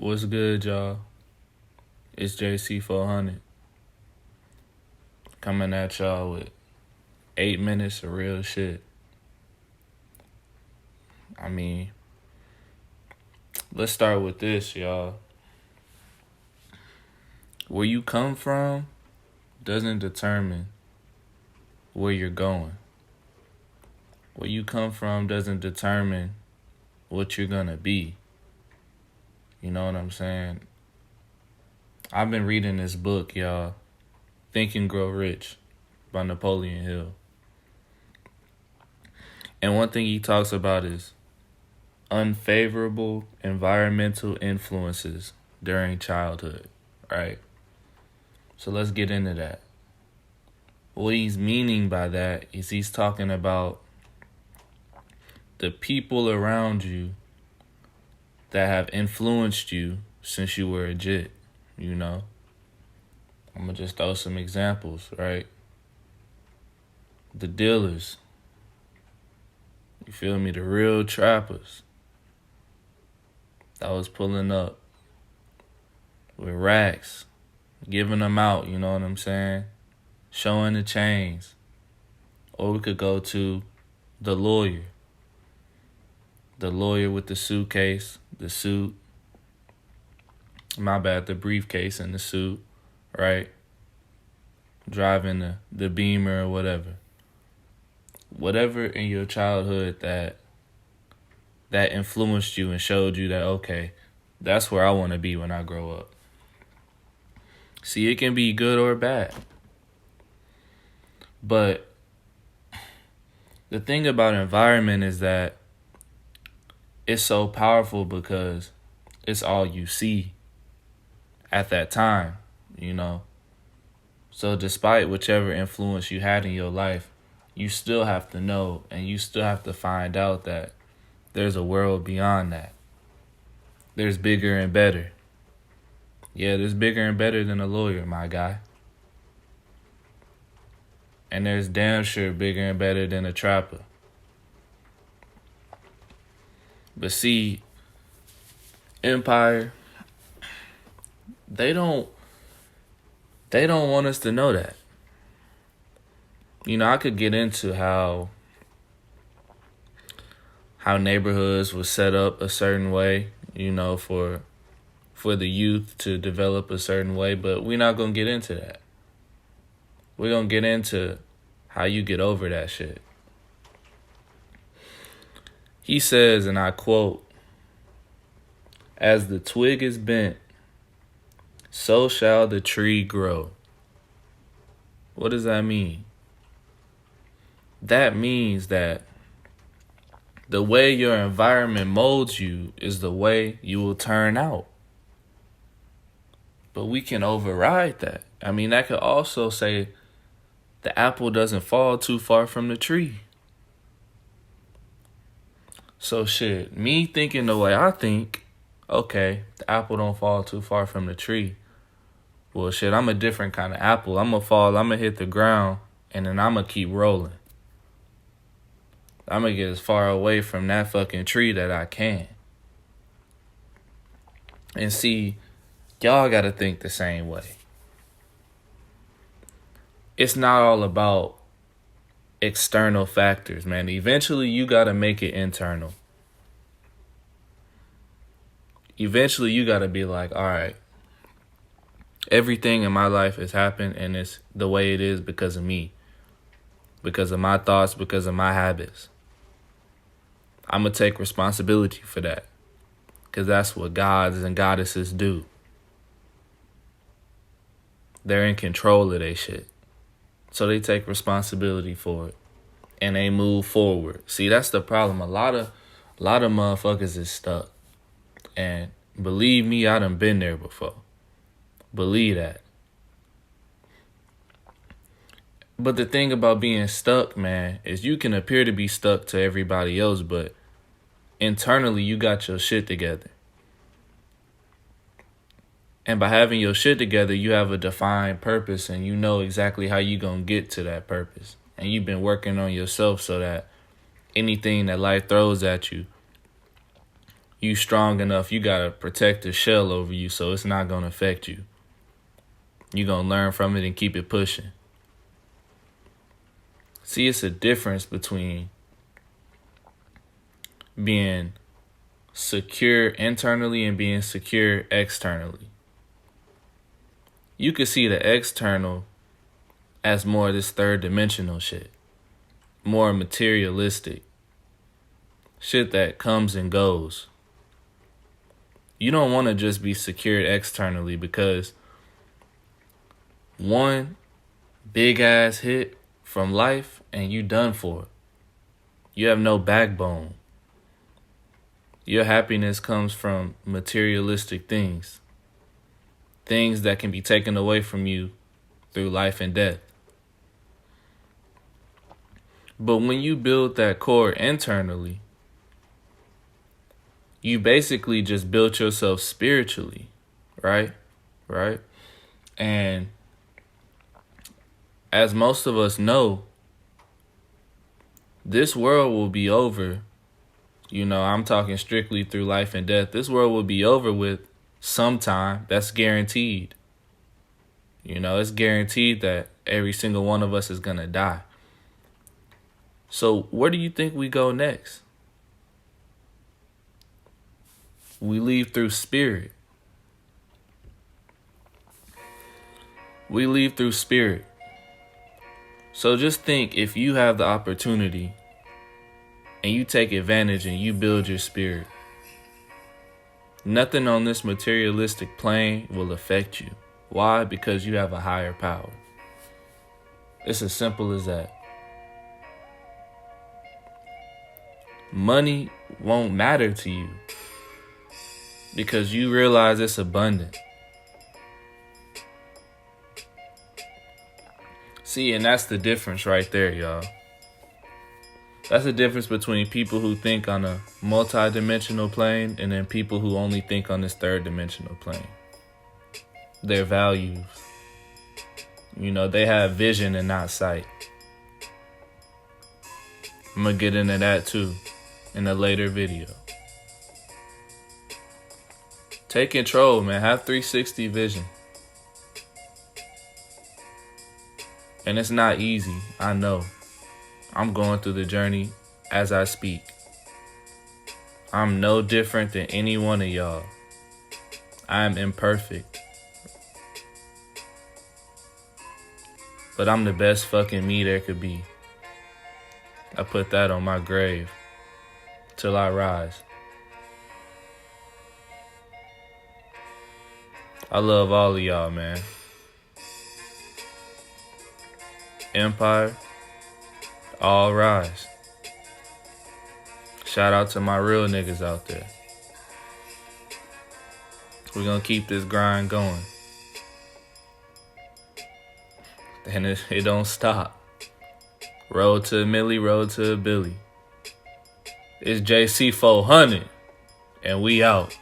What's good, y'all? It's JC400 coming at y'all with 8 minutes of real shit. I mean, let's start with this, y'all. Where you come from doesn't determine where you're going. Where you come from doesn't determine what you're gonna be. You know what I'm saying? I've been reading this book, y'all, Think and Grow Rich by Napoleon Hill. And one thing he talks about is unfavorable environmental influences during childhood, right? So let's get into that. What he's meaning by that is he's talking about the people around you that have influenced you since you were a jit, you know? I'm gonna just throw some examples, right? The dealers, you feel me? The real trappers that was pulling up with racks, giving them out, you know what I'm saying? Showing the chains. Or we could go to the lawyer. The lawyer with the suitcase, the suit. The briefcase and the suit, right? Driving the Beamer or whatever. Whatever in your childhood that influenced you and showed you that, okay, that's where I want to be when I grow up. See, it can be good or bad. But the thing about environment is that it's so powerful because it's all you see at that time, you know. So despite whichever influence you had in your life, you still have to know and you still have to find out that there's a world beyond that. There's bigger and better. Yeah, there's bigger and better than a lawyer, my guy. And there's damn sure bigger and better than a trapper. But see, Empire, they don't want us to know that. You know, I could get into how neighborhoods were set up a certain way, you know, for the youth to develop a certain way, but we're not going to get into that. We're going to get into how you get over that shit. He says, and I quote, "As the twig is bent, so shall the tree grow." What does that mean? That means that the way your environment molds you is the way you will turn out. But we can override that. I mean, that could also say the apple doesn't fall too far from the tree. So shit, me thinking the way I think, okay, the apple don't fall too far from the tree. Well, shit, I'm a different kind of apple. I'm going to fall, I'm going to hit the ground, and then I'm going to keep rolling. I'm going to get as far away from that fucking tree that I can. And see, y'all got to think the same way. It's not all about external factors, man. Eventually, you got to make it internal. Eventually, you got to be like, all right, everything in my life has happened and it's the way it is because of me. Because of my thoughts, because of my habits. I'm going to take responsibility for that. Because that's what gods and goddesses do. They're in control of their shit. So they take responsibility for it. And they move forward. See, that's the problem. A lot of motherfuckers is stuck. And believe me, I done been there before. Believe that. But the thing about being stuck, man, is you can appear to be stuck to everybody else, but internally you got your shit together. And by having your shit together, you have a defined purpose and you know exactly how you gonna get to that purpose. And you've been working on yourself so that anything that life throws at you, you strong enough, you got a protective shell over you, so it's not going to affect you. You're going to learn from it and keep it pushing. See, it's a difference between being secure internally and being secure externally. You could see the external as more of this third dimensional shit, more materialistic shit that comes and goes. You don't want to just be secured externally, because one big ass hit from life and you done for. You have no backbone. Your happiness comes from materialistic things. Things that can be taken away from you through life and death. But when you build that core internally, you basically just built yourself spiritually, right? Right? And as most of us know, this world will be over. You know, I'm talking strictly through life and death. This world will be over with sometime. That's guaranteed. You know, it's guaranteed that every single one of us is going to die. So where do you think we go next? We leave through spirit. We leave through spirit. So just think, if you have the opportunity and you take advantage and you build your spirit, nothing on this materialistic plane will affect you. Why? Because you have a higher power. It's as simple as that. Money won't matter to you because you realize it's abundant. See, and that's the difference right there, y'all. That's the difference between people who think on a multi-dimensional plane and then people who only think on this third-dimensional plane. Their values. You know, they have vision and not sight. I'm going to get into that too in a later video. Take control, man. Have 360 vision. And it's not easy, I know. I'm going through the journey as I speak. I'm no different than any one of y'all. I am imperfect. But I'm the best fucking me there could be. I put that on my grave till I rise. I love all of y'all, man. Empire, all rise. Shout out to my real niggas out there. We're gonna keep this grind going. And it don't stop. Road to a Millie, road to a Billy. It's JC 400, and we out.